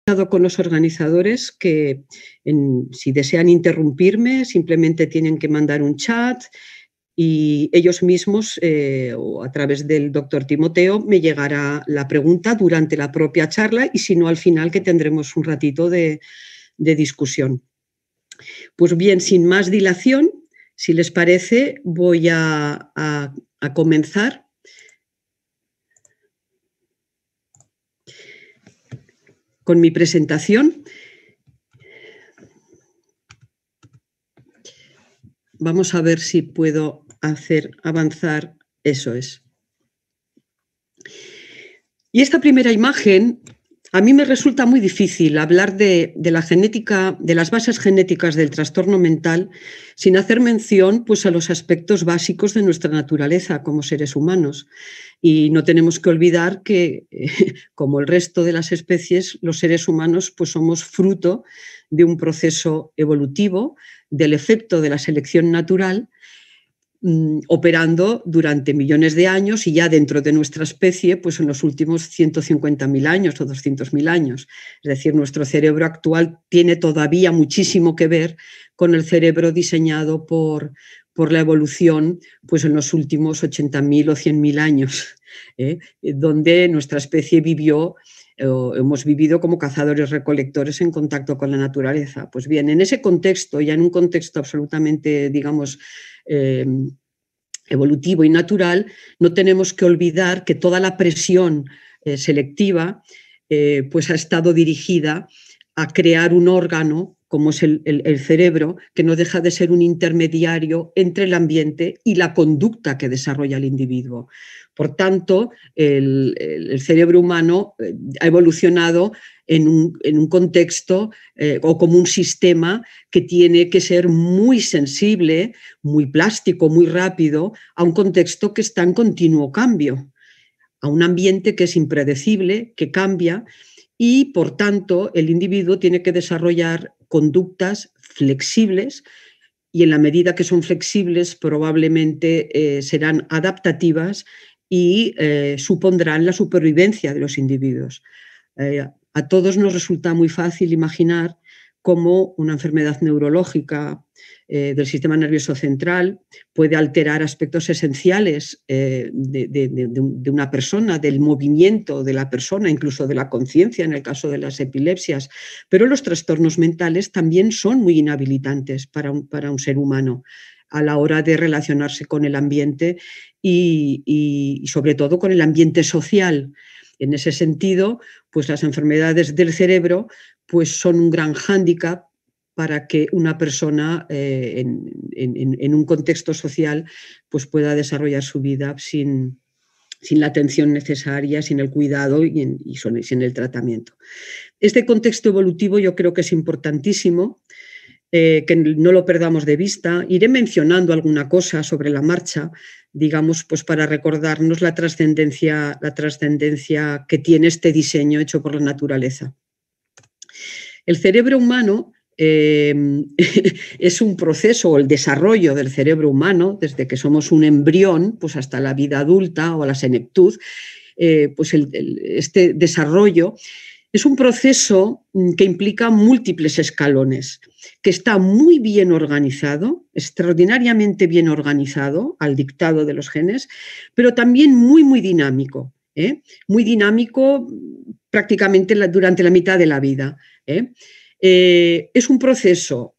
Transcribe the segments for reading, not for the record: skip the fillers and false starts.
Con los organizadores que si desean interrumpirme simplemente tienen que mandar un chat y ellos mismos o a través del doctor Timoteo me llegará la pregunta durante la propia charla y si no al final que tendremos un ratito de discusión. Pues bien, sin más dilación, si les parece voy a comenzar. Con mi presentación. Vamos a ver si puedo hacer avanzar. Eso es. Y esta primera imagen, a mí me resulta muy difícil hablar de la genética, de las bases genéticas del trastorno mental, sin hacer mención pues, a los aspectos básicos de nuestra naturaleza como seres humanos. Y no tenemos que olvidar que, como el resto de las especies, los seres humanos pues, somos fruto de un proceso evolutivo, del efecto de la selección natural, operando durante millones de años y ya dentro de nuestra especie pues en los últimos 150.000 años o 200.000 años. Es decir, nuestro cerebro actual tiene todavía muchísimo que ver con el cerebro diseñado por la evolución pues en los últimos 80.000 o 100.000 años, donde nuestra especie vivió hemos vivido como cazadores-recolectores en contacto con la naturaleza. Pues bien, en ese contexto, ya en un contexto absolutamente, digamos, evolutivo y natural, no tenemos que olvidar que toda la presión selectiva pues ha estado dirigida a crear un órgano como es el cerebro, que no deja de ser un intermediario entre el ambiente y la conducta que desarrolla el individuo. Por tanto, el cerebro humano ha evolucionado en un contexto o como un sistema que tiene que ser muy sensible, muy plástico, muy rápido, a un contexto que está en continuo cambio, a un ambiente que es impredecible, que cambia, y por tanto el individuo tiene que desarrollar conductas flexibles y en la medida que son flexibles probablemente serán adaptativas y supondrán la supervivencia de los individuos. A todos nos resulta muy fácil imaginar cómo una enfermedad neurológica del sistema nervioso central puede alterar aspectos esenciales de una persona, del movimiento de la persona, incluso de la conciencia en el caso de las epilepsias, pero los trastornos mentales también son muy inhabilitantes para un ser humano a la hora de relacionarse con el ambiente y sobre todo con el ambiente social. En ese sentido, pues las enfermedades del cerebro pues son un gran hándicap para que una persona en un contexto social pues pueda desarrollar su vida sin la atención necesaria, sin el cuidado y sin el tratamiento. Este contexto evolutivo yo creo que es importantísimo, que no lo perdamos de vista. Iré mencionando alguna cosa sobre la marcha, digamos, pues para recordarnos la trascendencia que tiene este diseño hecho por la naturaleza. El cerebro humano es un proceso, o el desarrollo del cerebro humano, desde que somos un embrión pues hasta la vida adulta o la senectud, pues este desarrollo es un proceso que implica múltiples escalones, que está muy bien organizado, extraordinariamente bien organizado al dictado de los genes, pero también muy, muy dinámico. Muy dinámico prácticamente durante la mitad de la vida. Es un proceso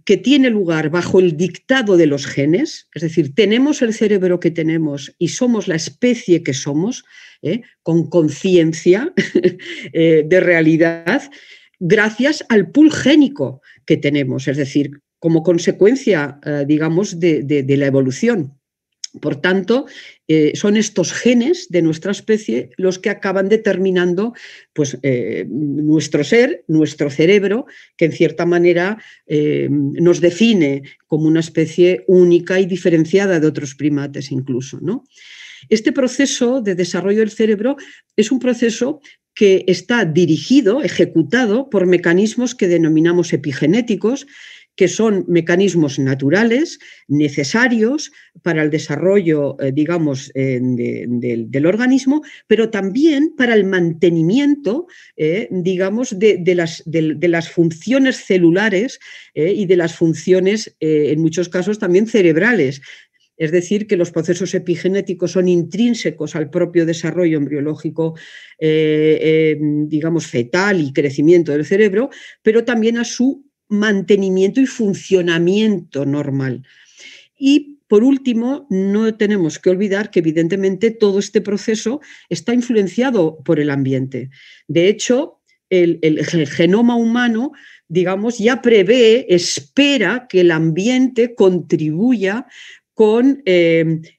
que tiene lugar bajo el dictado de los genes, es decir, tenemos el cerebro que tenemos y somos la especie que somos, con conciencia de realidad, gracias al pool génico que tenemos, es decir, como consecuencia, digamos, de la evolución. Por tanto, son estos genes de nuestra especie los que acaban determinando pues, nuestro ser, nuestro cerebro, que en cierta manera nos define como una especie única y diferenciada de otros primates incluso, ¿no? Este proceso de desarrollo del cerebro es un proceso que está dirigido, ejecutado por mecanismos que denominamos epigenéticos, que son mecanismos naturales, necesarios para el desarrollo, digamos, del organismo, pero también para el mantenimiento, digamos, de las funciones celulares y de las funciones, en muchos casos, también cerebrales. Es decir, que los procesos epigenéticos son intrínsecos al propio desarrollo embriológico, digamos, fetal y crecimiento del cerebro, pero también a su mantenimiento y funcionamiento normal. Y, por último, no tenemos que olvidar que, evidentemente, todo este proceso está influenciado por el ambiente. De hecho, el genoma humano, digamos, ya prevé, espera que el ambiente contribuya con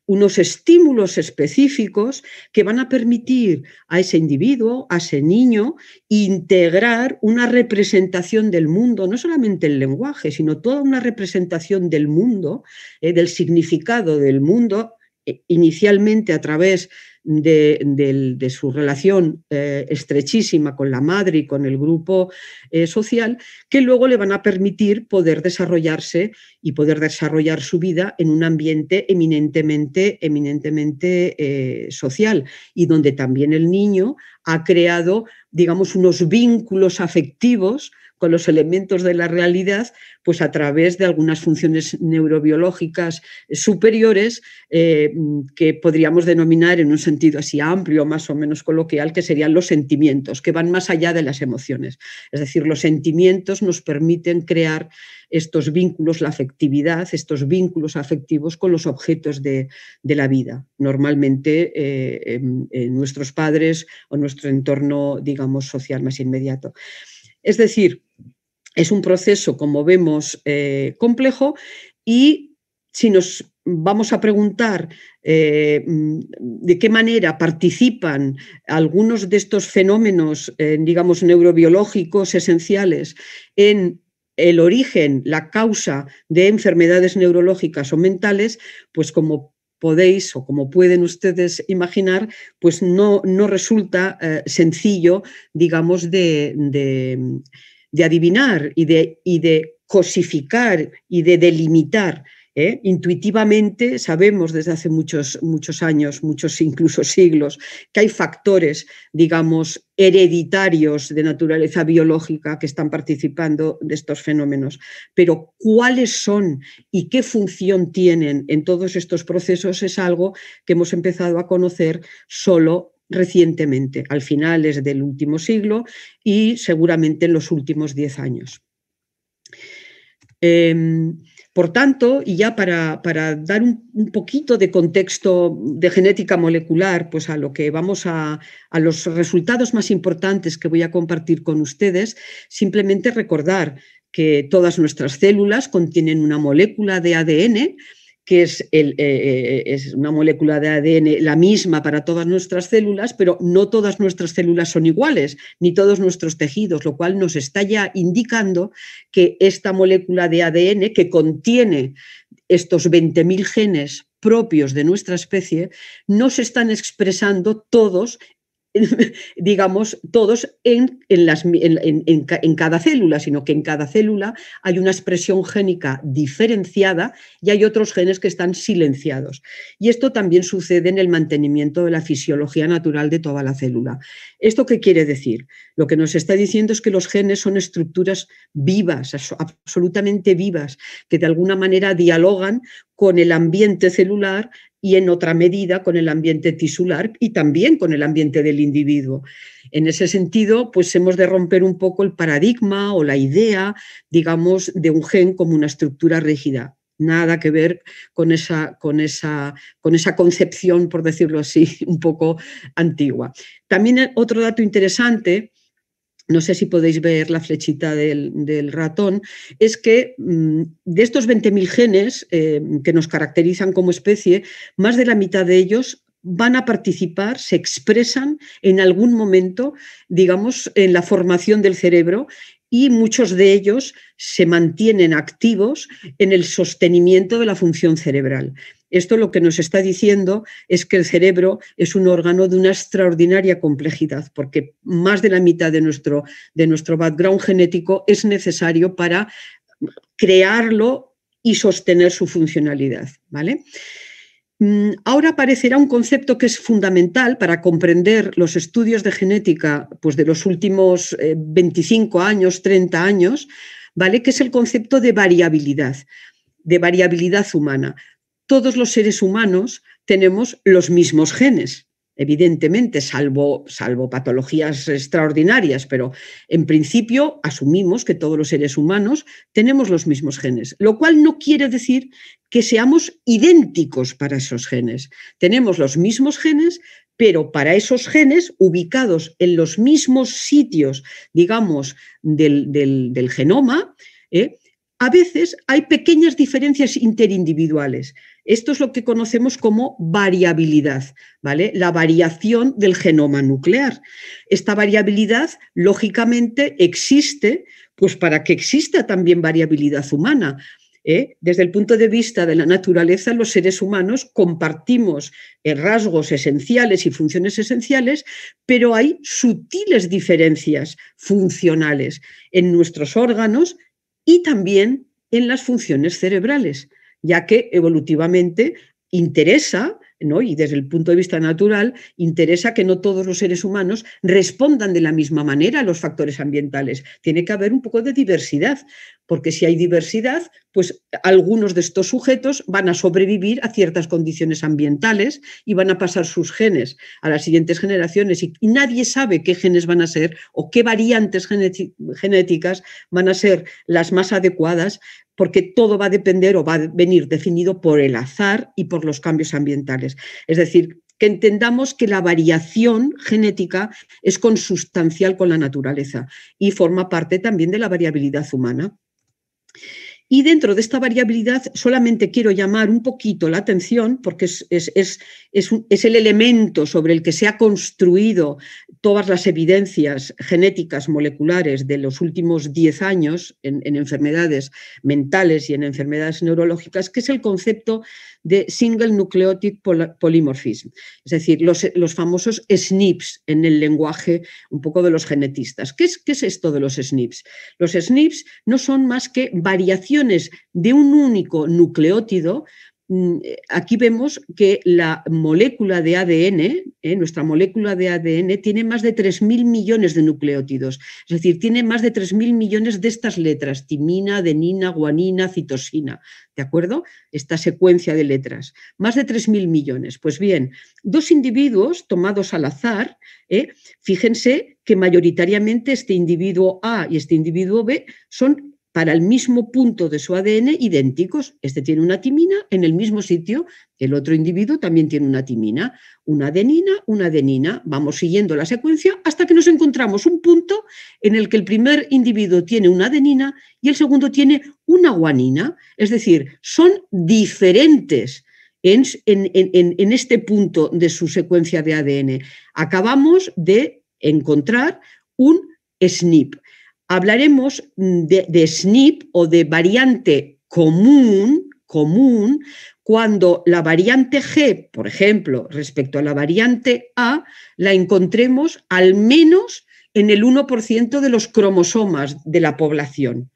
unos estímulos específicos que van a permitir a ese individuo, a ese niño, integrar una representación del mundo, no solamente el lenguaje, sino toda una representación del mundo, del significado del mundo, inicialmente a través de su relación estrechísima con la madre y con el grupo social, que luego le van a permitir poder desarrollarse y poder desarrollar su vida en un ambiente eminentemente social, y donde también el niño ha creado, digamos, unos vínculos afectivos con los elementos de la realidad, pues a través de algunas funciones neurobiológicas superiores que podríamos denominar en un sentido así amplio, más o menos coloquial, que serían los sentimientos, que van más allá de las emociones. Es decir, los sentimientos nos permiten crear estos vínculos, la afectividad, estos vínculos afectivos con los objetos de la vida, normalmente en nuestros padres o nuestro entorno, digamos, social más inmediato. Es decir, es un proceso, como vemos, complejo, y si nos vamos a preguntar de qué manera participan algunos de estos fenómenos, digamos, neurobiológicos esenciales en el origen, la causa de enfermedades neurológicas o mentales, pues como podéis o como pueden ustedes imaginar, pues no resulta sencillo, digamos, de adivinar y de cosificar y de delimitar. Intuitivamente sabemos desde hace muchos años, muchos incluso siglos, que hay factores, digamos, hereditarios de naturaleza biológica que están participando de estos fenómenos, pero cuáles son y qué función tienen en todos estos procesos es algo que hemos empezado a conocer solo recientemente, al finales del último siglo y seguramente en los últimos 10 años. Por tanto, y ya para dar un poquito de contexto de genética molecular, pues a lo que vamos a los resultados más importantes que voy a compartir con ustedes, simplemente recordar que todas nuestras células contienen una molécula de ADN, que es una molécula de ADN la misma para todas nuestras células, pero no todas nuestras células son iguales, ni todos nuestros tejidos, lo cual nos está ya indicando que esta molécula de ADN, que contiene estos 20.000 genes propios de nuestra especie, no se están expresando todos, digamos, todos en cada célula, sino que en cada célula hay una expresión génica diferenciada y hay otros genes que están silenciados. Y esto también sucede en el mantenimiento de la fisiología natural de toda la célula. ¿Esto qué quiere decir? Lo que nos está diciendo es que los genes son estructuras vivas, absolutamente vivas, que de alguna manera dialogan con el ambiente celular y en otra medida con el ambiente tisular y también con el ambiente del individuo. En ese sentido, pues hemos de romper un poco el paradigma o la idea, digamos, de un gen como una estructura rígida. Nada que ver con esa concepción, por decirlo así, un poco antigua. También otro dato interesante, no sé si podéis ver la flechita del ratón, es que de estos 20.000 genes que nos caracterizan como especie, más de la mitad de ellos van a participar, se expresan en algún momento, digamos, en la formación del cerebro, y muchos de ellos se mantienen activos en el sostenimiento de la función cerebral. Esto lo que nos está diciendo es que el cerebro es un órgano de una extraordinaria complejidad, porque más de la mitad de nuestro background genético es necesario para crearlo y sostener su funcionalidad, ¿vale? Ahora aparecerá un concepto que es fundamental para comprender los estudios de genética pues, de los últimos 25 años, 30 años, ¿vale? Que es el concepto de variabilidad humana. Todos los seres humanos tenemos los mismos genes, evidentemente, salvo patologías extraordinarias, pero en principio asumimos que todos los seres humanos tenemos los mismos genes, lo cual no quiere decir que seamos idénticos para esos genes. Tenemos los mismos genes, pero para esos genes ubicados en los mismos sitios, digamos, del genoma, a veces hay pequeñas diferencias interindividuales. Esto es lo que conocemos como variabilidad, ¿vale? La variación del genoma nuclear. Esta variabilidad, lógicamente, existe, pues para que exista también variabilidad humana. Desde el punto de vista de la naturaleza, los seres humanos compartimos rasgos esenciales y funciones esenciales, pero hay sutiles diferencias funcionales en nuestros órganos y también en las funciones cerebrales, ya que evolutivamente interesa, ¿no? Y desde el punto de vista natural, interesa que no todos los seres humanos respondan de la misma manera a los factores ambientales. Tiene que haber un poco de diversidad, porque si hay diversidad, pues algunos de estos sujetos van a sobrevivir a ciertas condiciones ambientales y van a pasar sus genes a las siguientes generaciones y nadie sabe qué genes van a ser o qué variantes genéticas van a ser las más adecuadas, porque todo va a depender o va a venir definido por el azar y por los cambios ambientales. Es decir, que entendamos que la variación genética es consustancial con la naturaleza y forma parte también de la variabilidad humana. Y dentro de esta variabilidad solamente quiero llamar un poquito la atención, porque es el elemento sobre el que se ha construido todas las evidencias genéticas moleculares de los últimos 10 años en enfermedades mentales y en enfermedades neurológicas, que es el concepto de Single Nucleotide Polymorphism, es decir, los famosos SNPs en el lenguaje un poco de los genetistas. ¿Qué es esto de los SNPs? Los SNPs no son más que variaciones de un único nucleótido. Aquí vemos que la molécula de ADN, nuestra molécula de ADN, tiene más de 3.000 millones de nucleótidos, es decir, tiene más de 3.000 millones de estas letras, timina, adenina, guanina, citosina, ¿de acuerdo? Esta secuencia de letras, más de 3.000 millones. Pues bien, dos individuos tomados al azar, fíjense que mayoritariamente este individuo A y este individuo B son para el mismo punto de su ADN idénticos. Este tiene una timina en el mismo sitio, el otro individuo también tiene una timina, una adenina. Vamos siguiendo la secuencia hasta que nos encontramos un punto en el que el primer individuo tiene una adenina y el segundo tiene una guanina. Es decir, son diferentes en este punto de su secuencia de ADN. Acabamos de encontrar un SNP. Hablaremos de SNP o de variante común cuando la variante G, por ejemplo, respecto a la variante A, la encontremos al menos en el 1% de los cromosomas de la población.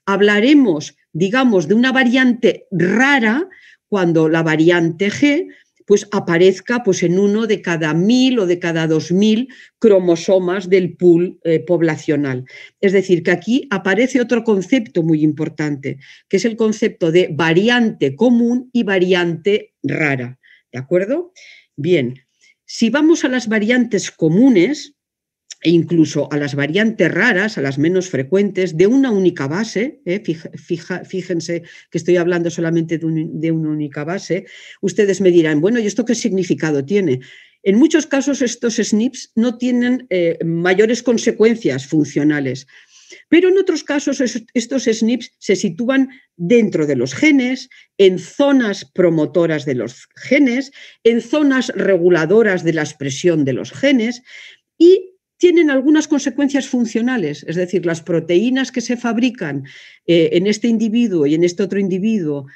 Hablaremos, digamos, de una variante rara cuando la variante G pues aparezca pues, en uno de cada 1.000 o de cada 2.000 cromosomas del pool poblacional. Es decir, que aquí aparece otro concepto muy importante, que es el concepto de variante común y variante rara. ¿De acuerdo? Bien, si vamos a las variantes comunes, e incluso a las variantes raras, a las menos frecuentes, de una única base, fíjense que estoy hablando solamente de una única base, ustedes me dirán, bueno, ¿y esto qué significado tiene? En muchos casos estos SNPs no tienen mayores consecuencias funcionales, pero en otros casos estos SNPs se sitúan dentro de los genes, en zonas promotoras de los genes, en zonas reguladoras de la expresión de los genes y tienen algunas consecuencias funcionales, es decir, las proteínas que se fabrican en este individuo y en este otro individuo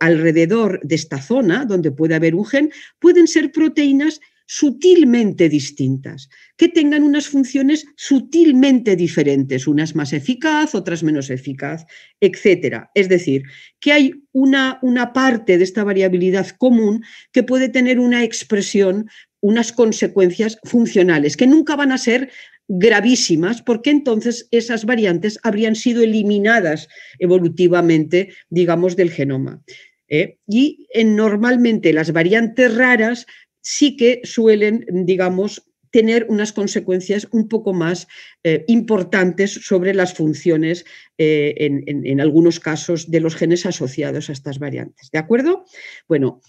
alrededor de esta zona donde puede haber un gen, pueden ser proteínas sutilmente distintas, que tengan unas funciones sutilmente diferentes, unas más eficaz, otras menos eficaz, etcétera. Es decir, que hay una parte de esta variabilidad común que puede tener una expresión, unas consecuencias funcionales, que nunca van a ser gravísimas, porque entonces esas variantes habrían sido eliminadas evolutivamente, digamos, del genoma. Y normalmente las variantes raras sí que suelen, digamos, tener unas consecuencias un poco más importantes sobre las funciones, en algunos casos, de los genes asociados a estas variantes. ¿De acuerdo? Bueno,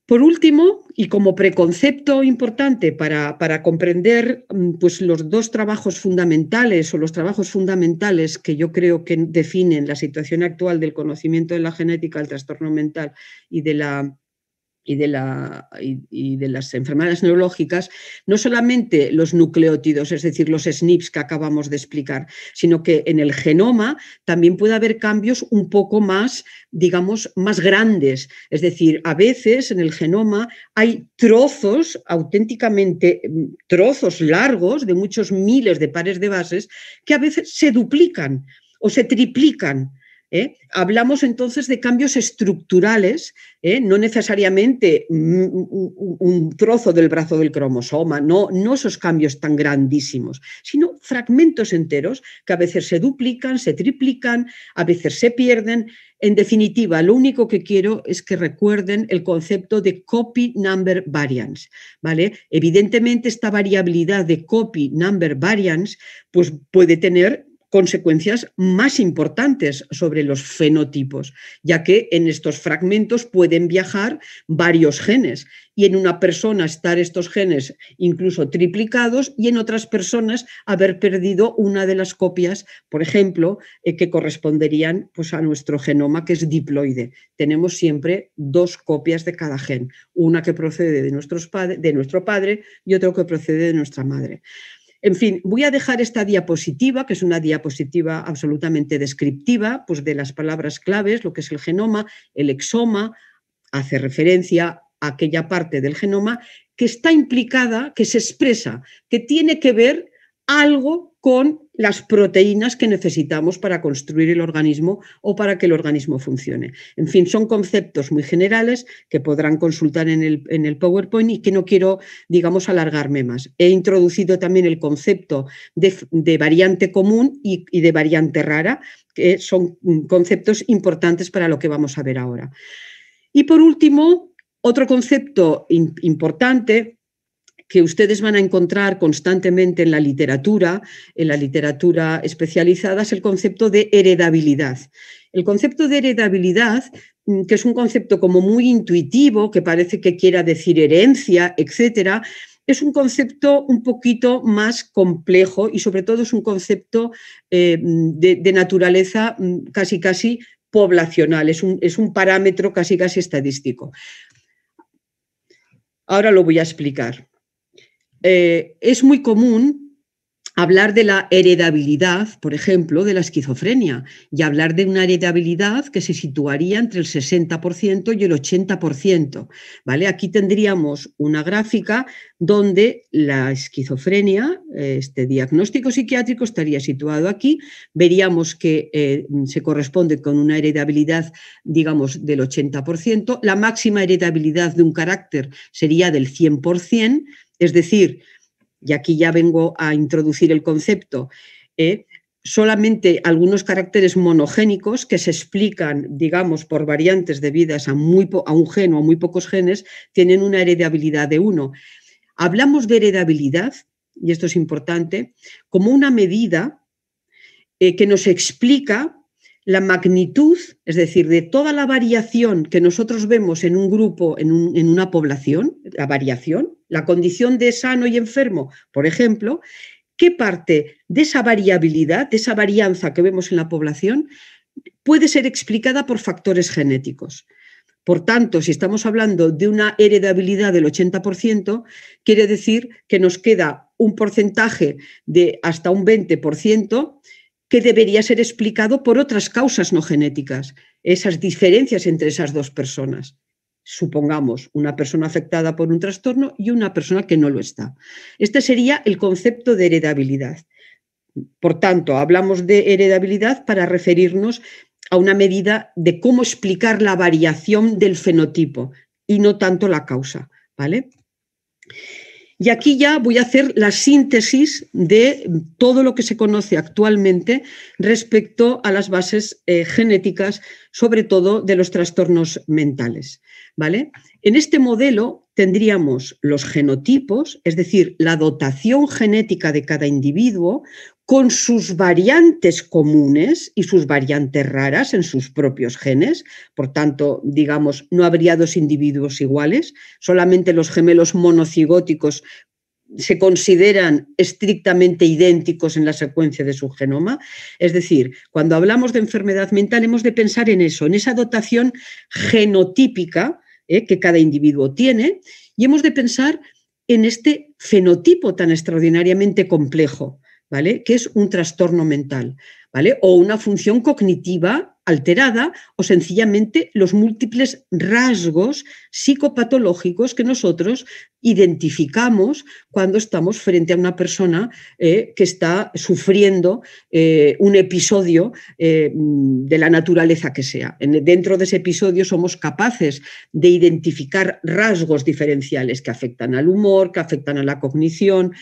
por último, y como preconcepto importante para comprender pues, los dos trabajos fundamentales o los trabajos fundamentales que yo creo que definen la situación actual del conocimiento de la genética, del trastorno mental y de las enfermedades neurológicas, no solamente los nucleótidos, es decir, los SNPs que acabamos de explicar, sino que en el genoma también puede haber cambios un poco más, digamos, más grandes. Es decir, a veces en el genoma hay trozos, auténticamente trozos largos de muchos miles de pares de bases que a veces se duplican o se triplican. Hablamos entonces de cambios estructurales, no necesariamente un trozo del brazo del cromosoma, no esos cambios tan grandísimos, sino fragmentos enteros que a veces se duplican, se triplican, a veces se pierden. En definitiva, lo único que quiero es que recuerden el concepto de copy number variance, ¿vale? Evidentemente, esta variabilidad de copy number variance pues puede tener consecuencias más importantes sobre los fenotipos, ya que en estos fragmentos pueden viajar varios genes y en una persona estar estos genes incluso triplicados y en otras personas haber perdido una de las copias, por ejemplo, que corresponderían pues, a nuestro genoma, que es diploide. Tenemos siempre dos copias de cada gen, una que procede de nuestro padre y otra que procede de nuestra madre. En fin, voy a dejar esta diapositiva, que es una diapositiva absolutamente descriptiva, pues de las palabras claves, lo que es el genoma, el exoma, hace referencia a aquella parte del genoma que está implicada, que se expresa, que tiene que ver algo con las proteínas que necesitamos para construir el organismo o para que el organismo funcione. En fin, son conceptos muy generales que podrán consultar en el PowerPoint y que no quiero, digamos, alargarme más. He introducido también el concepto de variante común y de variante rara, que son conceptos importantes para lo que vamos a ver ahora. Y por último, otro concepto importante que ustedes van a encontrar constantemente en la literatura especializada, es el concepto de heredabilidad. El concepto de heredabilidad, que es un concepto como muy intuitivo, que parece que quiera decir herencia, etcétera, es un concepto un poquito más complejo y sobre todo es un concepto de naturaleza casi poblacional, es un parámetro casi estadístico. Ahora lo voy a explicar. Es muy común hablar de la heredabilidad, por ejemplo, de la esquizofrenia, y hablar de una heredabilidad que se situaría entre el 60% y el 80%. ¿Vale? Aquí tendríamos una gráfica donde la esquizofrenia, este diagnóstico psiquiátrico estaría situado aquí. Veríamos que se corresponde con una heredabilidad, digamos, del 80%. La máxima heredabilidad de un carácter sería del 100%. Es decir, y aquí ya vengo a introducir el concepto, solamente algunos caracteres monogénicos que se explican, digamos, por variantes debidas a un gen o a muy pocos genes, tienen una heredabilidad de 1. Hablamos de heredabilidad, y esto es importante, como una medida que nos explica la magnitud, es decir, de toda la variación que nosotros vemos en un grupo, en una población, la variación, la condición de sano y enfermo, por ejemplo, qué parte de esa variabilidad, de esa varianza que vemos en la población, puede ser explicada por factores genéticos. Por tanto, si estamos hablando de una heredabilidad del 80%, quiere decir que nos queda un porcentaje de hasta un 20% que debería ser explicado por otras causas no genéticas, esas diferencias entre esas dos personas. supongamos, una persona afectada por un trastorno y una persona que no lo está. Este sería el concepto de heredabilidad. Por tanto, hablamos de heredabilidad para referirnos a una medida de cómo explicar la variación del fenotipo y no tanto la causa, ¿vale? Y aquí ya voy a hacer la síntesis de todo lo que se conoce actualmente respecto a las bases genéticas, sobre todo de los trastornos mentales, ¿vale? En este modelo tendríamos los genotipos, es decir, la dotación genética de cada individuo, con sus variantes comunes y sus variantes raras en sus propios genes. Por tanto, digamos, no habría dos individuos iguales, solamente los gemelos monocigóticos se consideran estrictamente idénticos en la secuencia de su genoma. Es decir, cuando hablamos de enfermedad mental hemos de pensar en eso, en esa dotación genotípica que cada individuo tiene, y hemos de pensar en este fenotipo tan extraordinariamente complejo, ¿vale? Que es un trastorno mental, ¿vale? O una función cognitiva alterada o sencillamente los múltiples rasgos psicopatológicos que nosotros identificamos cuando estamos frente a una persona que está sufriendo un episodio de la naturaleza que sea. Dentro de ese episodio somos capaces de identificar rasgos diferenciales que afectan al humor, que afectan a la cognición,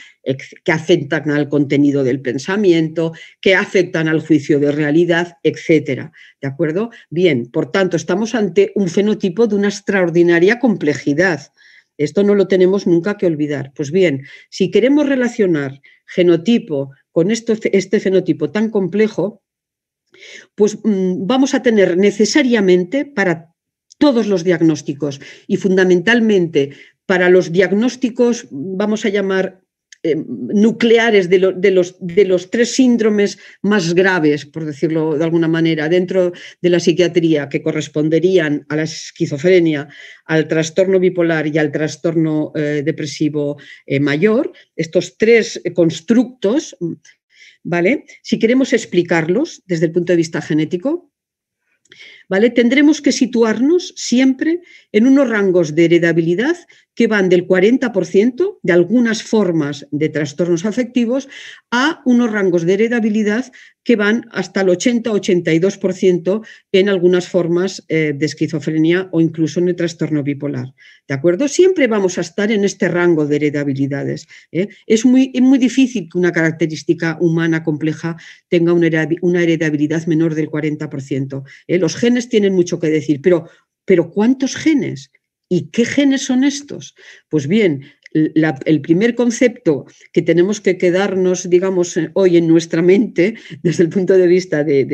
que afectan al contenido del pensamiento, que afectan al juicio de realidad, etcétera. ¿De acuerdo? Bien, por tanto, estamos ante un fenotipo de una extraordinaria complejidad. Esto no lo tenemos nunca que olvidar. Pues bien, si queremos relacionar genotipo con este fenotipo tan complejo, pues vamos a tener necesariamente para todos los diagnósticos y fundamentalmente para los diagnósticos, vamos a llamar nucleares de los tres síndromes más graves, por decirlo de alguna manera, dentro de la psiquiatría, que corresponderían a la esquizofrenia, al trastorno bipolar y al trastorno depresivo mayor, estos tres constructos, ¿vale? Si queremos explicarlos desde el punto de vista genético, ¿vale? Tendremos que situarnos siempre en unos rangos de heredabilidad que van del 40% de algunas formas de trastornos afectivos a unos rangos de heredabilidad que van hasta el 80-82% en algunas formas de esquizofrenia o incluso en el trastorno bipolar. ¿De acuerdo? Siempre vamos a estar en este rango de heredabilidades. Es muy difícil que una característica humana compleja tenga una heredabilidad menor del 40%. Los genes tienen mucho que decir, pero ¿cuántos genes? ¿Y qué genes son estos? Pues bien, el primer concepto que tenemos que quedarnos, digamos, hoy en nuestra mente, desde el punto de vista de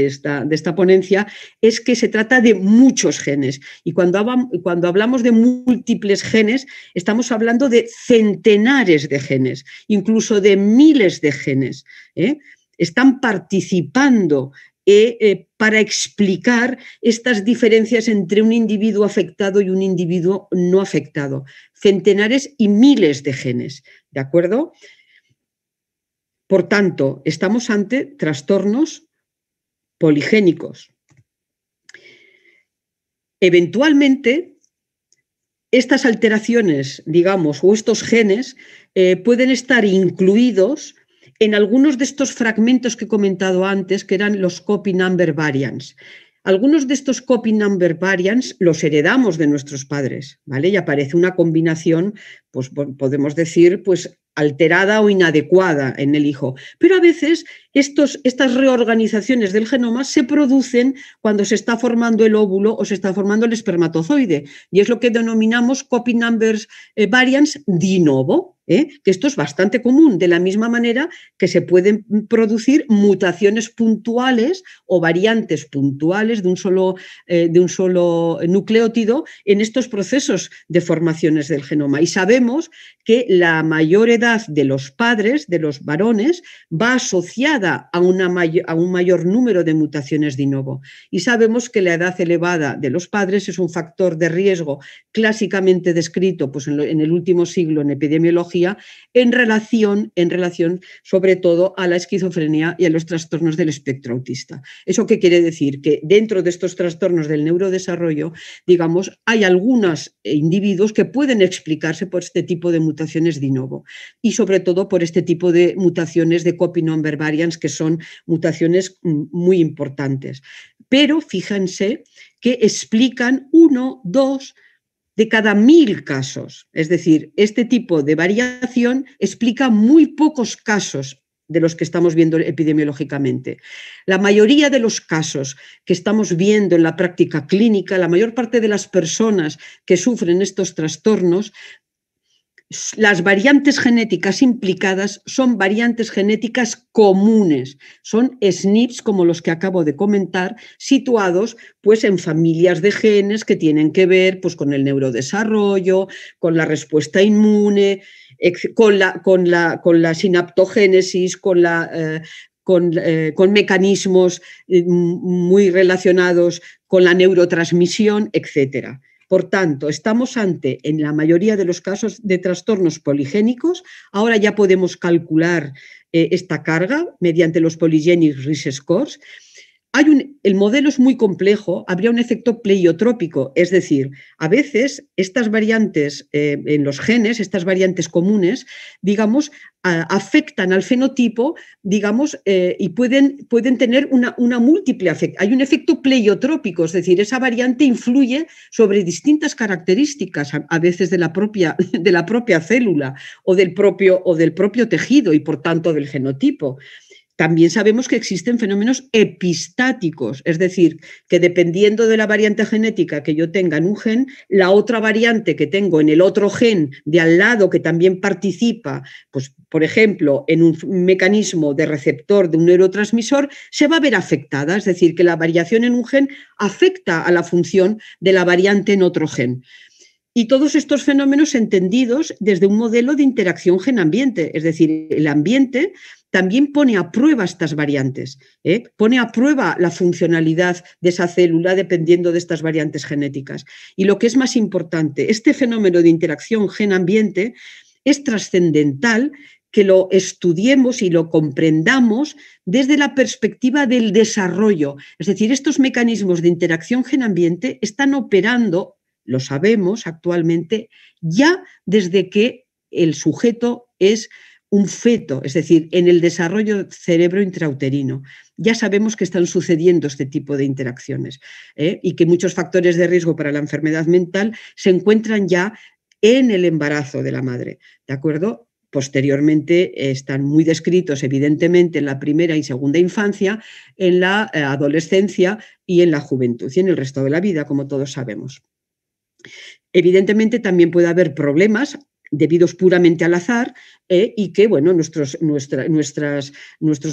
esta ponencia, es que se trata de muchos genes. Y cuando hablamos de múltiples genes, estamos hablando de centenares de genes, incluso de miles de genes. Están participando para explicar estas diferencias entre un individuo afectado y un individuo no afectado. Centenares y miles de genes, ¿de acuerdo? Por tanto, estamos ante trastornos poligénicos. Eventualmente, estas alteraciones, digamos, o estos genes pueden estar incluidos en algunos de estos fragmentos que he comentado antes, que eran los copy number variants. Algunos de estos copy number variants los heredamos de nuestros padres, ¿vale? Y aparece una combinación, pues podemos decir, pues alterada o inadecuada en el hijo. Pero a veces estas reorganizaciones del genoma se producen cuando se está formando el óvulo o se está formando el espermatozoide. Y es lo que denominamos copy number variants de novo. Que esto es bastante común, de la misma manera que se pueden producir mutaciones puntuales o variantes puntuales de un solo nucleótido en estos procesos de formaciones del genoma. Y sabemos que la mayor edad de los padres, de los varones, va asociada asociada a un mayor número de mutaciones de novo. Y sabemos que la edad elevada de los padres es un factor de riesgo clásicamente descrito pues, en el último siglo en epidemiología en relación sobre todo a la esquizofrenia y a los trastornos del espectro autista. ¿Eso qué quiere decir? Que dentro de estos trastornos del neurodesarrollo, digamos, hay algunos individuos que pueden explicarse por este tipo de mutaciones de novo y sobre todo por este tipo de mutaciones de copy number variants que son mutaciones muy importantes. Pero fíjense que explican 1, 2 de cada 1000 casos. Es decir, este tipo de variación explica muy pocos casos de los que estamos viendo epidemiológicamente. La mayoría de los casos que estamos viendo en la práctica clínica, la mayor parte de las personas que sufren estos trastornos, las variantes genéticas implicadas son variantes genéticas comunes, son SNPs como los que acabo de comentar, situados pues, en familias de genes que tienen que ver pues, con el neurodesarrollo, con la respuesta inmune, con la sinaptogénesis, con mecanismos muy relacionados con la neurotransmisión, etcétera. Por tanto, estamos ante, en la mayoría de los casos, de trastornos poligénicos. Ahora ya podemos calcular esta carga mediante los Polygenic Risk Scores. El modelo es muy complejo, habría un efecto pleiotrópico, es decir, a veces estas variantes en los genes, estas variantes comunes, digamos, afectan al fenotipo, digamos, y pueden tener una múltiple afectación. Hay un efecto pleiotrópico, es decir, esa variante influye sobre distintas características, a veces de la propia célula o del propio tejido y, por tanto, del genotipo. También sabemos que existen fenómenos epistáticos, es decir, que dependiendo de la variante genética que yo tenga en un gen, la otra variante que tengo en el otro gen de al lado que también participa, pues, por ejemplo, en un mecanismo de receptor de un neurotransmisor, se va a ver afectada, es decir, que la variación en un gen afecta a la función de la variante en otro gen. Y todos estos fenómenos entendidos desde un modelo de interacción gen-ambiente, es decir, el ambiente también pone a prueba estas variantes, pone a prueba la funcionalidad de esa célula dependiendo de estas variantes genéticas. Y lo que es más importante, este fenómeno de interacción gen-ambiente es trascendental que lo estudiemos y lo comprendamos desde la perspectiva del desarrollo. Es decir, estos mecanismos de interacción gen-ambiente están operando, lo sabemos actualmente, ya desde que el sujeto es un feto, es decir, en el desarrollo cerebro intrauterino. Ya sabemos que están sucediendo este tipo de interacciones y que muchos factores de riesgo para la enfermedad mental se encuentran ya en el embarazo de la madre, ¿de acuerdo? Posteriormente están muy descritos, evidentemente, en la primera y segunda infancia, en la adolescencia y en la juventud y en el resto de la vida, como todos sabemos. Evidentemente también puede haber problemas debidos puramente al azar y que bueno, nuestros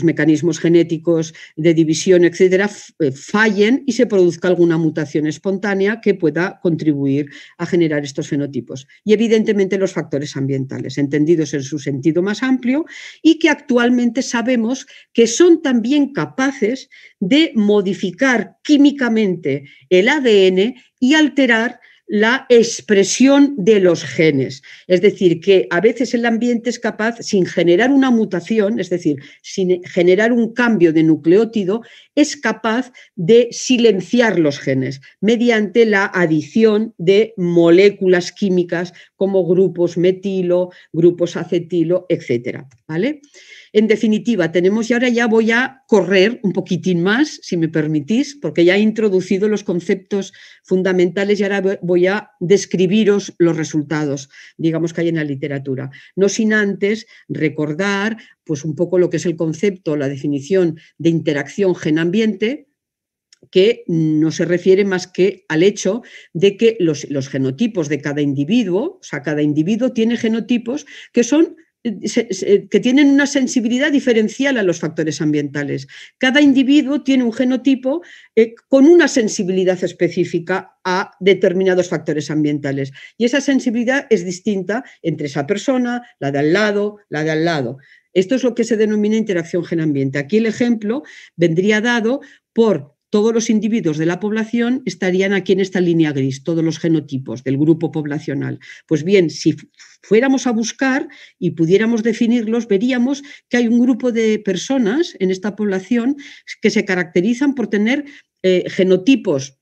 mecanismos genéticos de división, etcétera, fallen y se produzca alguna mutación espontánea que pueda contribuir a generar estos fenotipos. Y evidentemente los factores ambientales, entendidos en su sentido más amplio y que actualmente sabemos que son también capaces de modificar químicamente el ADN y alterar la expresión de los genes. Es decir, que a veces el ambiente es capaz, sin generar una mutación, es decir, sin generar un cambio de nucleótido, es capaz de silenciar los genes mediante la adición de moléculas químicas como grupos metilo, grupos acetilo, etcétera, ¿vale? En definitiva, tenemos, y ahora ya voy a correr un poquitín más, si me permitís, porque ya he introducido los conceptos fundamentales y ahora voy a describiros los resultados, digamos, que hay en la literatura. No sin antes recordar pues, un poco lo que es el concepto, la definición de interacción gen-ambiente, que no se refiere más que al hecho de que los genotipos de cada individuo, o sea, cada individuo tiene genotipos que tienen una sensibilidad diferencial a los factores ambientales. Cada individuo tiene un genotipo con una sensibilidad específica a determinados factores ambientales. Y esa sensibilidad es distinta entre esa persona, la de al lado, la de al lado. Esto es lo que se denomina interacción gen-ambiente. Aquí el ejemplo vendría dado por todos los individuos de la población estarían aquí en esta línea gris, todos los genotipos del grupo poblacional. Pues bien, si fuéramos a buscar y pudiéramos definirlos, veríamos que hay un grupo de personas en esta población que se caracterizan por tener genotipos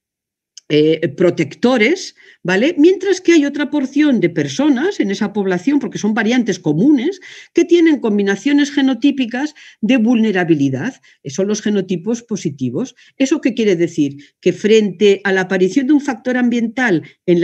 protectores, ¿vale? Mientras que hay otra porción de personas en esa población, porque son variantes comunes, que tienen combinaciones genotípicas de vulnerabilidad. Son los genotipos positivos. ¿Eso qué quiere decir? Que frente a la aparición de un factor ambiental en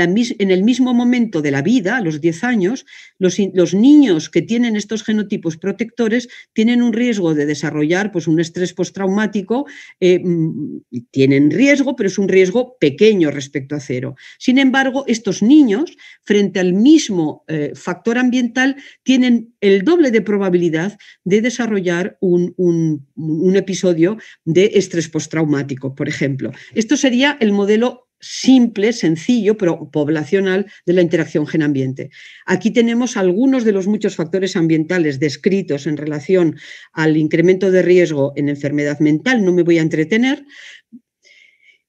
el mismo momento de la vida, a los 10 años, los niños que tienen estos genotipos protectores tienen un riesgo de desarrollar pues, un estrés postraumático, tienen riesgo, pero es un riesgo pequeño respecto a cero. Sin embargo, estos niños, frente al mismo factor ambiental, tienen el doble de probabilidad de desarrollar un episodio de estrés postraumático, por ejemplo. Esto sería el modelo simple, sencillo, pero poblacional de la interacción gen-ambiente. Aquí tenemos algunos de los muchos factores ambientales descritos en relación al incremento de riesgo en enfermedad mental, no me voy a entretener.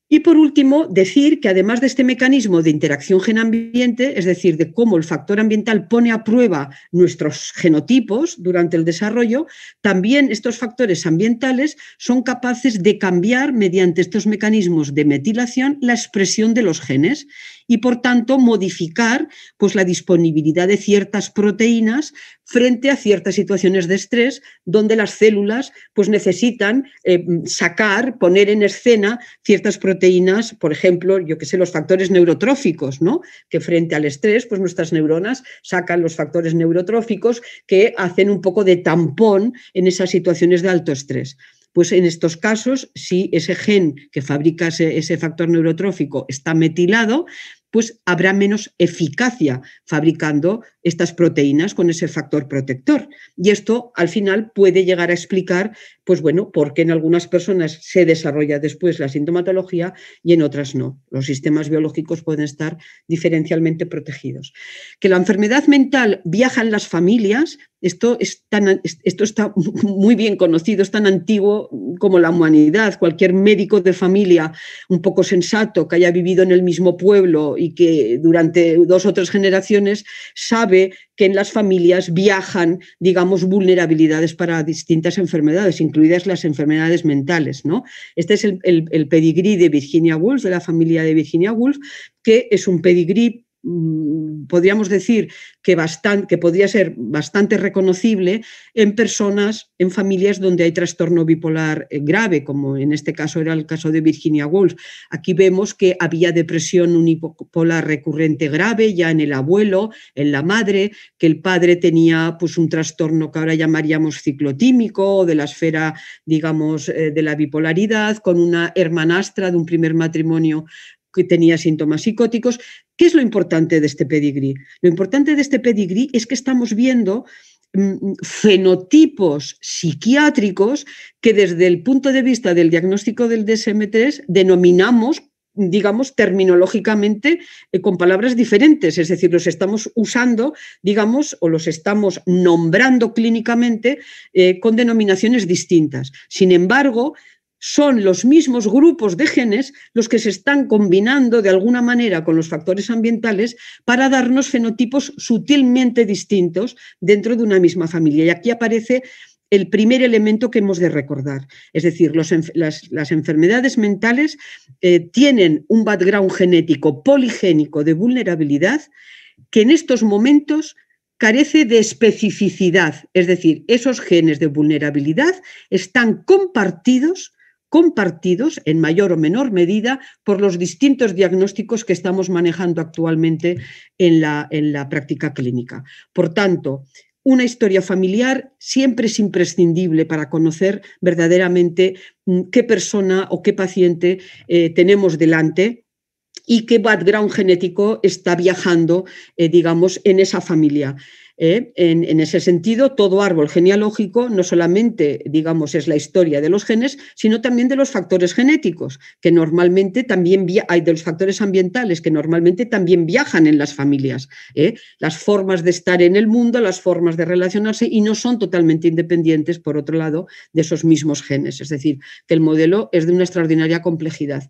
Y por último, decir que además de este mecanismo de interacción gen-ambiente, es decir, de cómo el factor ambiental pone a prueba nuestros genotipos durante el desarrollo, también estos factores ambientales son capaces de cambiar mediante estos mecanismos de metilación la expresión de los genes y, por tanto, modificar pues, la disponibilidad de ciertas proteínas frente a ciertas situaciones de estrés donde las células pues, necesitan poner en escena ciertas proteínas, por ejemplo, yo que sé, los factores neurotróficos, ¿no? Que frente al estrés, pues nuestras neuronas sacan los factores neurotróficos que hacen un poco de tampón en esas situaciones de alto estrés. Pues en estos casos, si ese gen que fabrica ese factor neurotrófico está metilado, pues habrá menos eficacia fabricando estas proteínas con ese factor protector. Y esto al final puede llegar a explicar, pues bueno, por qué en algunas personas se desarrolla después la sintomatología y en otras no. Los sistemas biológicos pueden estar diferencialmente protegidos. Que la enfermedad mental viaja en las familias, esto está muy bien conocido, es tan antiguo como la humanidad. Cualquier médico de familia un poco sensato que haya vivido en el mismo pueblo y que durante 2 o 3 generaciones sabe que en las familias viajan, digamos, vulnerabilidades para distintas enfermedades, incluidas las enfermedades mentales, ¿no? Este es el pedigrí de Virginia Woolf, de la familia de Virginia Woolf, que es un pedigrí, podríamos decir que podría ser bastante reconocible en personas, en familias donde hay trastorno bipolar grave, como en este caso era el caso de Virginia Woolf. Aquí vemos que había depresión unipolar recurrente grave ya en el abuelo, en la madre, que el padre tenía pues, un trastorno que ahora llamaríamos ciclotímico o de la esfera, digamos, de la bipolaridad, con una hermanastra de un primer matrimonio que tenía síntomas psicóticos. ¿Qué es lo importante de este pedigrí? Lo importante de este pedigrí es que estamos viendo fenotipos psiquiátricos que desde el punto de vista del diagnóstico del DSM-3 denominamos, digamos, terminológicamente con palabras diferentes, es decir, los estamos usando, digamos, o los estamos nombrando clínicamente con denominaciones distintas. Sin embargo, son los mismos grupos de genes los que se están combinando de alguna manera con los factores ambientales para darnos fenotipos sutilmente distintos dentro de una misma familia. Y aquí aparece el primer elemento que hemos de recordar. Es decir, las enfermedades mentales tienen un background genético poligénico de vulnerabilidad que en estos momentos carece de especificidad. Es decir, esos genes de vulnerabilidad están compartidos en mayor o menor medida por los distintos diagnósticos que estamos manejando actualmente en la práctica clínica. Por tanto, una historia familiar siempre es imprescindible para conocer verdaderamente qué persona o qué paciente tenemos delante y qué background genético está viajando, digamos, en esa familia. En ese sentido, todo árbol genealógico no solamente, digamos, es la historia de los genes, sino también de los factores genéticos, que normalmente también hay de los factores ambientales, que normalmente también viajan en las familias. Las formas de estar en el mundo, las formas de relacionarse, y no son totalmente independientes, por otro lado, de esos mismos genes. Es decir, que el modelo es de una extraordinaria complejidad.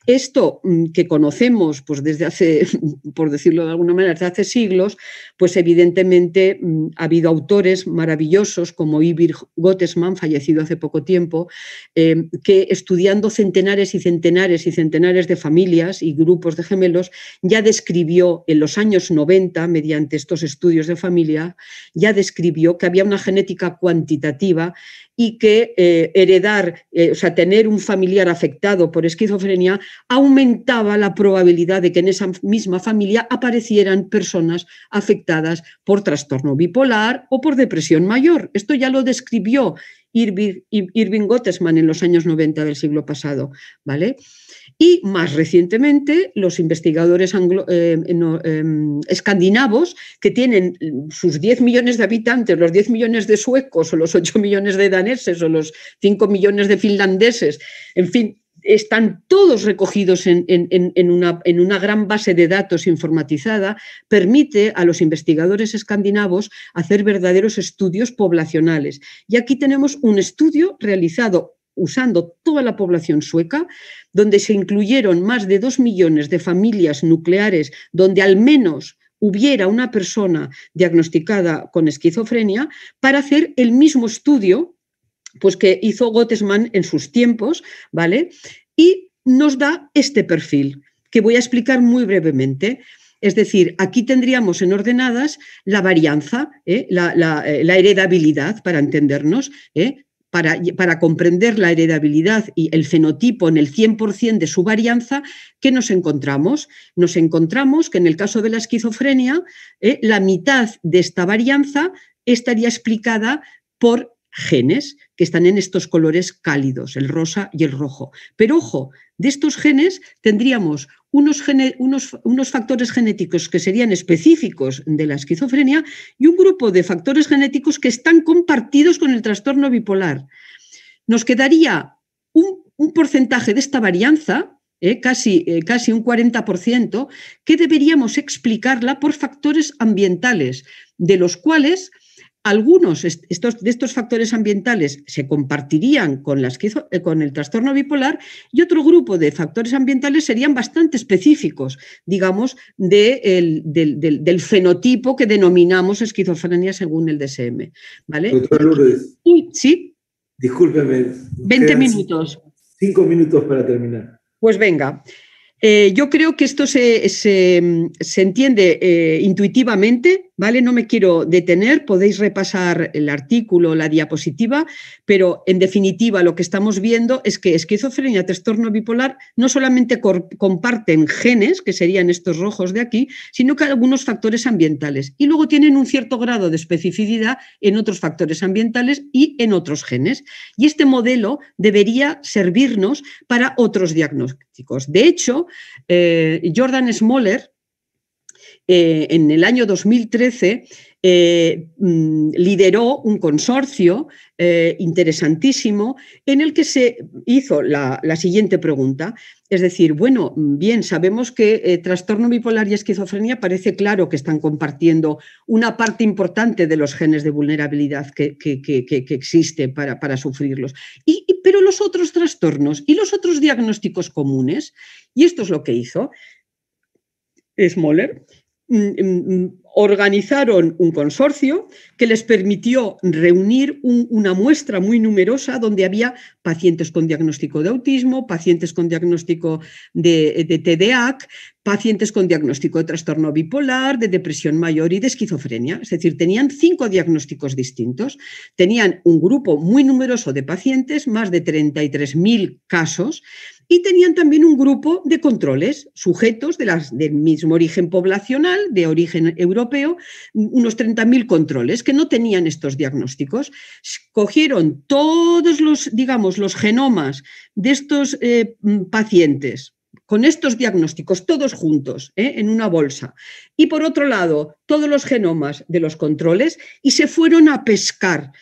Esto que conocemos pues desde hace, por decirlo de alguna manera, desde hace siglos, pues evidentemente ha habido autores maravillosos como Ivid Gottesman, fallecido hace poco tiempo, que estudiando centenares y centenares y centenares de familias y grupos de gemelos, ya describió en los años 90, mediante estos estudios de familia, ya describió que había una genética cuantitativa y que heredar, o sea, tener un familiar afectado por esquizofrenia aumentaba la probabilidad de que en esa misma familia aparecieran personas afectadas por trastorno bipolar o por depresión mayor. Esto ya lo describió Irving Gottesman en los años 90 del siglo pasado, ¿vale? Y más recientemente, los investigadores escandinavos, que tienen sus 10 millones de habitantes, los 10 millones de suecos o los 8 millones de daneses o los 5 millones de finlandeses, en fin, están todos recogidos en una gran base de datos informatizada, permite a los investigadores escandinavos hacer verdaderos estudios poblacionales. Y aquí tenemos un estudio realizado usando toda la población sueca, donde se incluyeron más de 2 millones de familias nucleares, donde al menos hubiera una persona diagnosticada con esquizofrenia, para hacer el mismo estudio pues, que hizo Gottesman en sus tiempos, ¿vale? Y nos da este perfil, que voy a explicar muy brevemente. Es decir, aquí tendríamos en ordenadas la varianza, la heredabilidad, para entendernos, para comprender la heredabilidad y el fenotipo en el 100% de su varianza, ¿qué nos encontramos? Nos encontramos que en el caso de la esquizofrenia, la mitad de esta varianza estaría explicada por genes que están en estos colores cálidos, el rosa y el rojo. Pero ojo, de estos genes tendríamos unos factores genéticos que serían específicos de la esquizofrenia y un grupo de factores genéticos que están compartidos con el trastorno bipolar. Nos quedaría un porcentaje de esta varianza, casi un 40%, que deberíamos explicarla por factores ambientales, de los cuales algunos de estos factores ambientales se compartirían con el trastorno bipolar y otro grupo de factores ambientales serían bastante específicos, digamos, del fenotipo que denominamos esquizofrenia según el DSM. ¿Vale? Doctora Lourdes. ¿Sí? Discúlpeme. 20 minutos. 5 minutos para terminar. Pues venga. Yo creo que esto se entiende intuitivamente, ¿vale? No me quiero detener, podéis repasar el artículo, la diapositiva, pero en definitiva lo que estamos viendo es que esquizofrenia y trastorno bipolar no solamente comparten genes, que serían estos rojos de aquí, sino que algunos factores ambientales. Y luego tienen un cierto grado de especificidad en otros factores ambientales y en otros genes. Y este modelo debería servirnos para otros diagnósticos. De hecho, Jordan Smoller, en el año 2013, lideró un consorcio interesantísimo en el que se hizo la siguiente pregunta. Es decir, bueno, bien, sabemos que trastorno bipolar y esquizofrenia parece claro que están compartiendo una parte importante de los genes de vulnerabilidad que existe para sufrirlos. Pero los otros trastornos y los otros diagnósticos comunes, y esto es lo que hizo Smoller, organizaron un consorcio que les permitió reunir una muestra muy numerosa donde había pacientes con diagnóstico de autismo, pacientes con diagnóstico de TDAH, pacientes con diagnóstico de trastorno bipolar, de depresión mayor y de esquizofrenia. Es decir, tenían 5 diagnósticos distintos. Tenían un grupo muy numeroso de pacientes, más de 33.000 casos, y tenían también un grupo de controles, sujetos del mismo origen poblacional, de origen europeo, unos 30.000 controles que no tenían estos diagnósticos. Cogieron todos los genomas de estos pacientes con estos diagnósticos, todos juntos, en una bolsa. Y por otro lado, todos los genomas de los controles, y se fueron a pescar,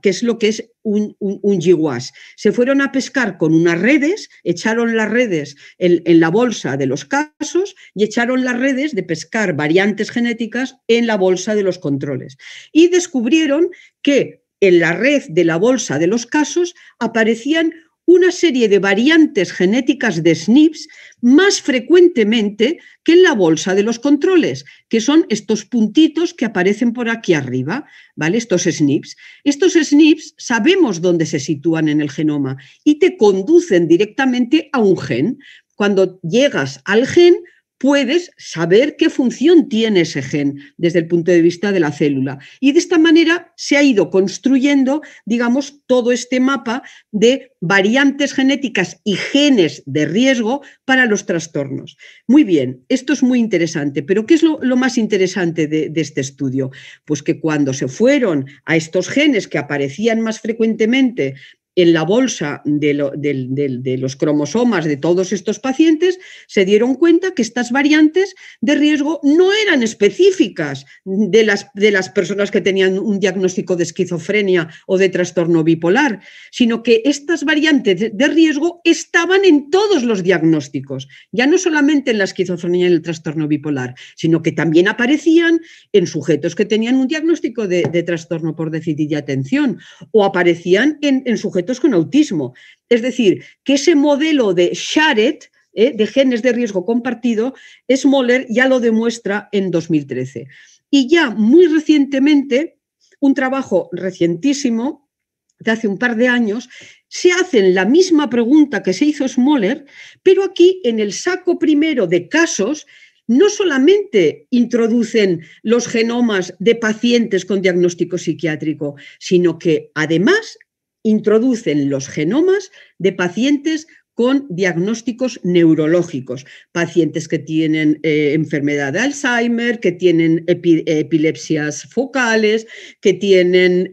que es lo que es un GWAS. Se fueron a pescar con unas redes, echaron las redes en la bolsa de los casos y echaron las redes de pescar variantes genéticas en la bolsa de los controles. Y descubrieron que en la red de la bolsa de los casos aparecían una serie de variantes genéticas de SNPs más frecuentemente que en la bolsa de los controles, que son estos puntitos que aparecen por aquí arriba, ¿vale? Estos SNPs. Estos SNPs sabemos dónde se sitúan en el genoma y te conducen directamente a un gen. Cuando llegas al gen, puedes saber qué función tiene ese gen desde el punto de vista de la célula. Y de esta manera se ha ido construyendo, digamos, todo este mapa de variantes genéticas y genes de riesgo para los trastornos. Muy bien, esto es muy interesante, pero ¿qué es lo más interesante de este estudio? Pues que cuando se fueron a estos genes que aparecían más frecuentemente en la bolsa de los cromosomas de todos estos pacientes, se dieron cuenta que estas variantes de riesgo no eran específicas de las personas que tenían un diagnóstico de esquizofrenia o de trastorno bipolar, sino que estas variantes de riesgo estaban en todos los diagnósticos, ya no solamente en la esquizofrenia y el trastorno bipolar, sino que también aparecían en sujetos que tenían un diagnóstico de trastorno por déficit de atención o aparecían en sujetos con autismo. Es decir, que ese modelo de Shared, de genes de riesgo compartido, Smoller ya lo demuestra en 2013. Y ya muy recientemente, un trabajo recientísimo, de hace un par de años, se hacen la misma pregunta que se hizo Smoller, pero aquí en el saco primero de casos no solamente introducen los genomas de pacientes con diagnóstico psiquiátrico, sino que además introducen los genomas de pacientes con diagnósticos neurológicos, pacientes que tienen enfermedad de Alzheimer, que tienen epilepsias focales, que tienen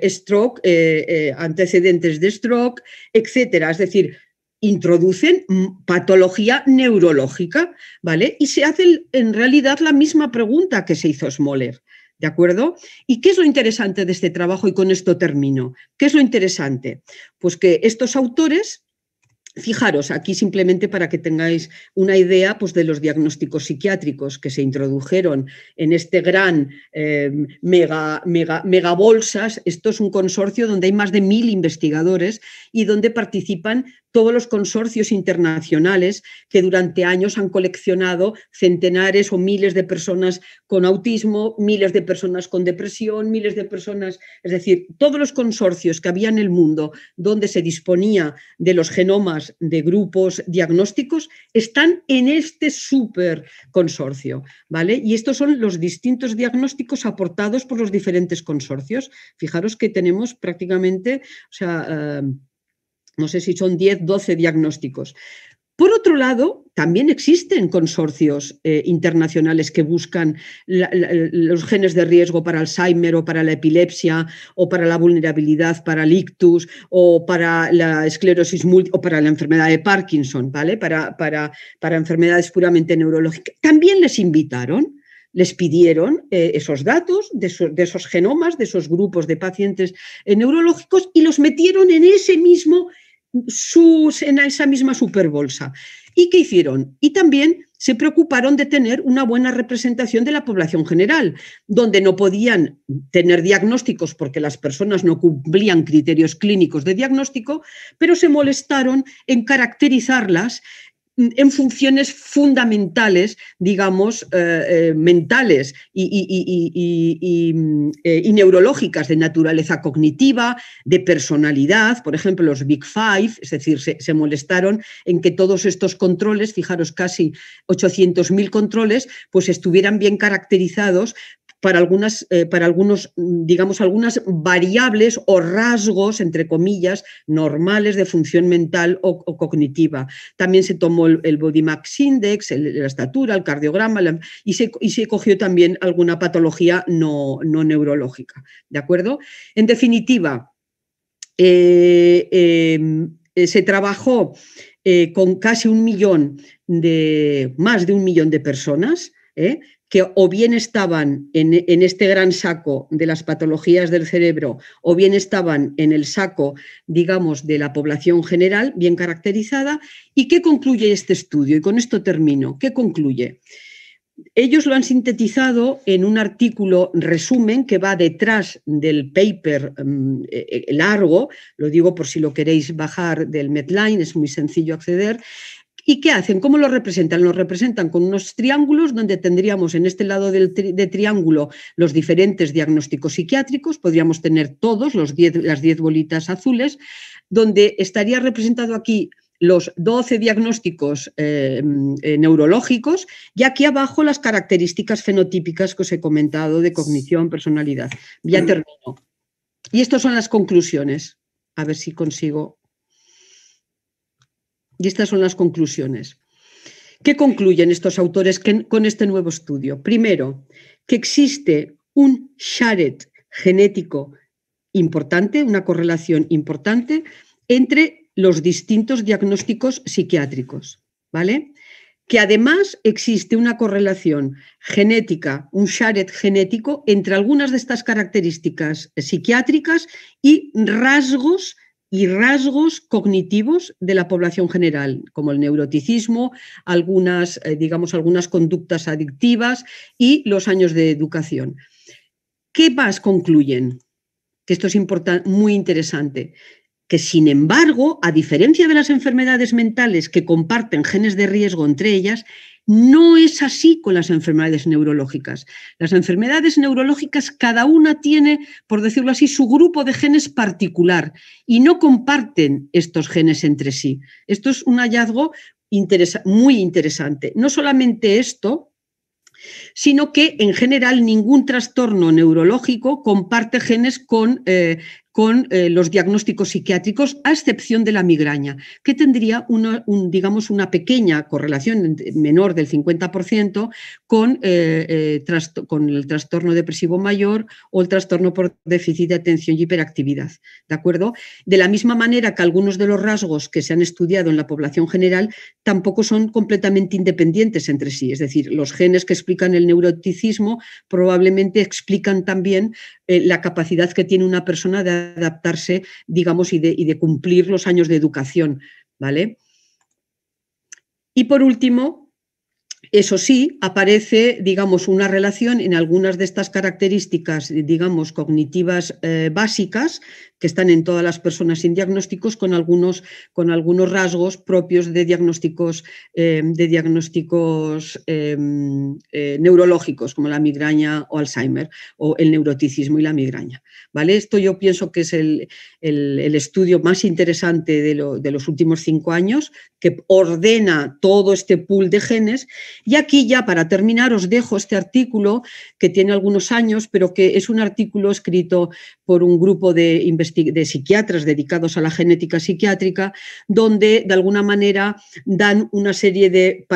stroke, antecedentes de stroke, etcétera. Es decir, introducen patología neurológica, ¿vale? Y se hace en realidad la misma pregunta que se hizo Smoller. ¿De acuerdo? ¿Y qué es lo interesante de este trabajo? Y con esto termino. ¿Qué es lo interesante? Pues que estos autores, fijaros, aquí simplemente para que tengáis una idea pues, de los diagnósticos psiquiátricos que se introdujeron en este gran megabolsas. Esto es un consorcio donde hay más de 1000 investigadores y donde participan todos los consorcios internacionales que durante años han coleccionado centenares o miles de personas con autismo, miles de personas con depresión, miles de personas, es decir, todos los consorcios que había en el mundo donde se disponía de los genomas de grupos diagnósticos están en este súper consorcio, ¿vale? Y estos son los distintos diagnósticos aportados por los diferentes consorcios. Fijaros que tenemos prácticamente, o sea, no sé si son 10, 12 diagnósticos. Por otro lado, también existen consorcios internacionales que buscan los genes de riesgo para Alzheimer o para la epilepsia o para la vulnerabilidad para el ictus o para la esclerosis múltiple o para la enfermedad de Parkinson, ¿vale? Para enfermedades puramente neurológicas. También les invitaron. Les pidieron esos datos de esos genomas, de esos grupos de pacientes neurológicos y los metieron en en esa misma superbolsa. ¿Y qué hicieron? Y también se preocuparon de tener una buena representación de la población general, donde no podían tener diagnósticos porque las personas no cumplían criterios clínicos de diagnóstico, pero se molestaron en caracterizarlas en funciones fundamentales, digamos, mentales y neurológicas de naturaleza cognitiva, de personalidad, por ejemplo, los Big Five, es decir, se molestaron en que todos estos controles, fijaros, casi 800.000 controles, pues estuvieran bien caracterizados para algunos, digamos, algunas variables o rasgos, entre comillas, normales de función mental o cognitiva. También se tomó el Body Mass Index, la estatura, el cardiograma, y se cogió también alguna patología no neurológica. ¿De acuerdo? En definitiva, se trabajó con casi más de 1 millón de personas, que o bien estaban en este gran saco de las patologías del cerebro o bien estaban en el saco, digamos, de la población general, bien caracterizada. ¿Y qué concluye este estudio? Y con esto termino. ¿Qué concluye? Ellos lo han sintetizado en un artículo resumen que va detrás del paper largo, lo digo por si lo queréis bajar del Medline, es muy sencillo acceder. ¿Y qué hacen? ¿Cómo lo representan? Lo representan con unos triángulos donde tendríamos en este lado de triángulo los diferentes diagnósticos psiquiátricos, podríamos tener todos las 10 bolitas azules, donde estaría representado aquí los 12 diagnósticos neurológicos y aquí abajo las características fenotípicas que os he comentado de cognición, personalidad. Ya termino. Y estas son las conclusiones. A ver si consigo. Y estas son las conclusiones. ¿Qué concluyen estos autores con este nuevo estudio? Primero, que existe un shared genético importante, una correlación importante entre los distintos diagnósticos psiquiátricos, ¿vale? Que además existe una correlación genética, un shared genético entre algunas de estas características psiquiátricas y rasgos cognitivos de la población general, como el neuroticismo, algunas conductas adictivas y los años de educación. ¿Qué más concluyen? Que esto es muy interesante. Que, sin embargo, a diferencia de las enfermedades mentales que comparten genes de riesgo entre ellas, no es así con las enfermedades neurológicas. Las enfermedades neurológicas, cada una tiene, por decirlo así, su grupo de genes particular y no comparten estos genes entre sí. Esto es un hallazgo muy interesante. No solamente esto, sino que en general ningún trastorno neurológico comparte genes con los diagnósticos psiquiátricos, a excepción de la migraña, que tendría una pequeña correlación menor del 50% con el trastorno depresivo mayor o el trastorno por déficit de atención y hiperactividad. ¿De acuerdo? De la misma manera que algunos de los rasgos que se han estudiado en la población general tampoco son completamente independientes entre sí. Es decir, los genes que explican el neuroticismo probablemente explican también la capacidad que tiene una persona de adaptarse, digamos, y de cumplir los años de educación, ¿vale? Y por último, eso sí, aparece, digamos, una relación en algunas de estas características, digamos, cognitivas básicas, que están en todas las personas sin diagnósticos, con algunos rasgos propios de diagnósticos neurológicos, como la migraña o Alzheimer, o el neuroticismo y la migraña, ¿vale? Esto yo pienso que es el estudio más interesante de los últimos 5 años, que ordena todo este pool de genes. Y aquí ya, para terminar, os dejo este artículo que tiene algunos años, pero que es un artículo escrito por un grupo de psiquiatras dedicados a la genética psiquiátrica, donde de alguna manera dan una serie de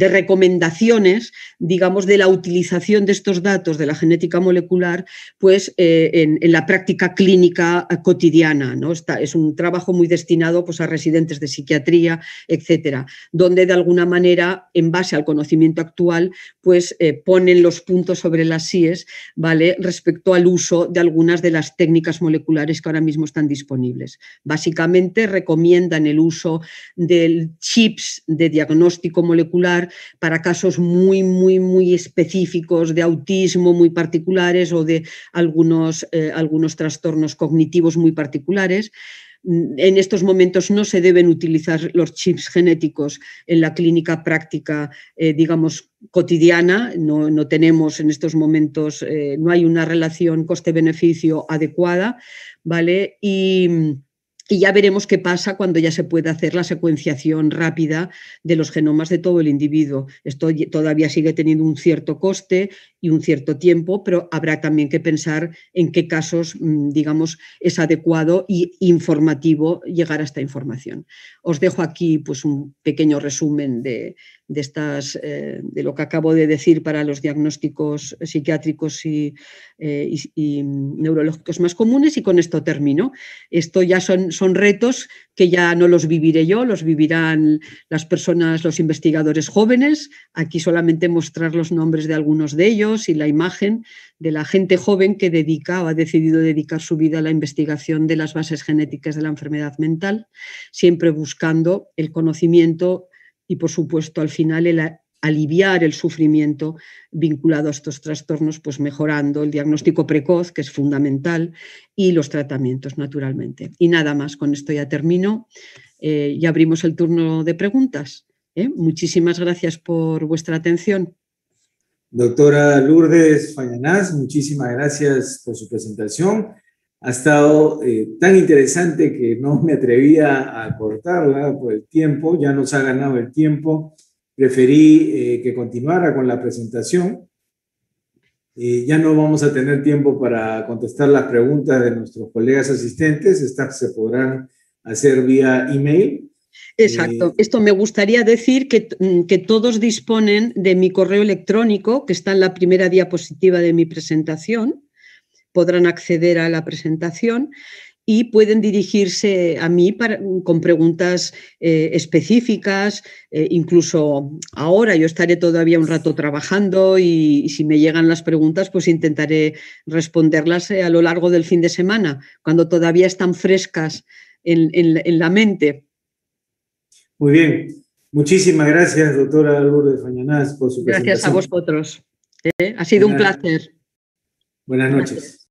recomendaciones, digamos, de la utilización de estos datos de la genética molecular, pues en la práctica clínica cotidiana, ¿no? Es un trabajo muy destinado, pues, a residentes de psiquiatría, etcétera, donde de alguna manera, en base al conocimiento actual, pues ponen los puntos sobre las íes, ¿vale?, respecto al uso de algunas de las técnicas moleculares que ahora mismo están disponibles. Básicamente recomiendan el uso de chips de diagnóstico molecular para casos muy, muy, muy específicos de autismo muy particulares o de algunos trastornos cognitivos muy particulares. En estos momentos no se deben utilizar los chips genéticos en la clínica práctica, digamos, cotidiana. No tenemos en estos momentos, no hay una relación coste-beneficio adecuada, ¿vale? Y ya veremos qué pasa cuando ya se puede hacer la secuenciación rápida de los genomas de todo el individuo. Esto todavía sigue teniendo un cierto coste y un cierto tiempo, pero habrá también que pensar en qué casos, digamos, es adecuado y informativo llegar a esta información. Os dejo aquí pues, un pequeño resumen de lo que acabo de decir para los diagnósticos psiquiátricos y neurológicos más comunes, y con esto termino. Esto ya son retos que ya no los viviré yo, los vivirán las personas, los investigadores jóvenes. Aquí solamente mostrar los nombres de algunos de ellos y la imagen de la gente joven que dedica o ha decidido dedicar su vida a la investigación de las bases genéticas de la enfermedad mental, siempre buscando el conocimiento y, por supuesto, al final el aliviar el sufrimiento vinculado a estos trastornos, pues mejorando el diagnóstico precoz, que es fundamental, y los tratamientos, naturalmente. Y nada más, con esto ya termino y abrimos el turno de preguntas. Muchísimas gracias por vuestra atención. Doctora Lourdes Fañanás, muchísimas gracias por su presentación. Ha estado tan interesante que no me atrevía a cortarla por el tiempo, ya nos ha ganado el tiempo. Preferí que continuara con la presentación. Ya no vamos a tener tiempo para contestar las preguntas de nuestros colegas asistentes. Estas se podrán hacer vía email. Exacto. Esto me gustaría decir que todos disponen de mi correo electrónico, que está en la primera diapositiva de mi presentación. Podrán acceder a la presentación y pueden dirigirse a mí con preguntas específicas. Incluso ahora yo estaré todavía un rato trabajando y si me llegan las preguntas, pues intentaré responderlas a lo largo del fin de semana, cuando todavía están frescas en la mente. Muy bien. Muchísimas gracias, doctora Lourdes Fañanás, por su presentación. Gracias a vosotros. Ha sido un placer. Buenas noches.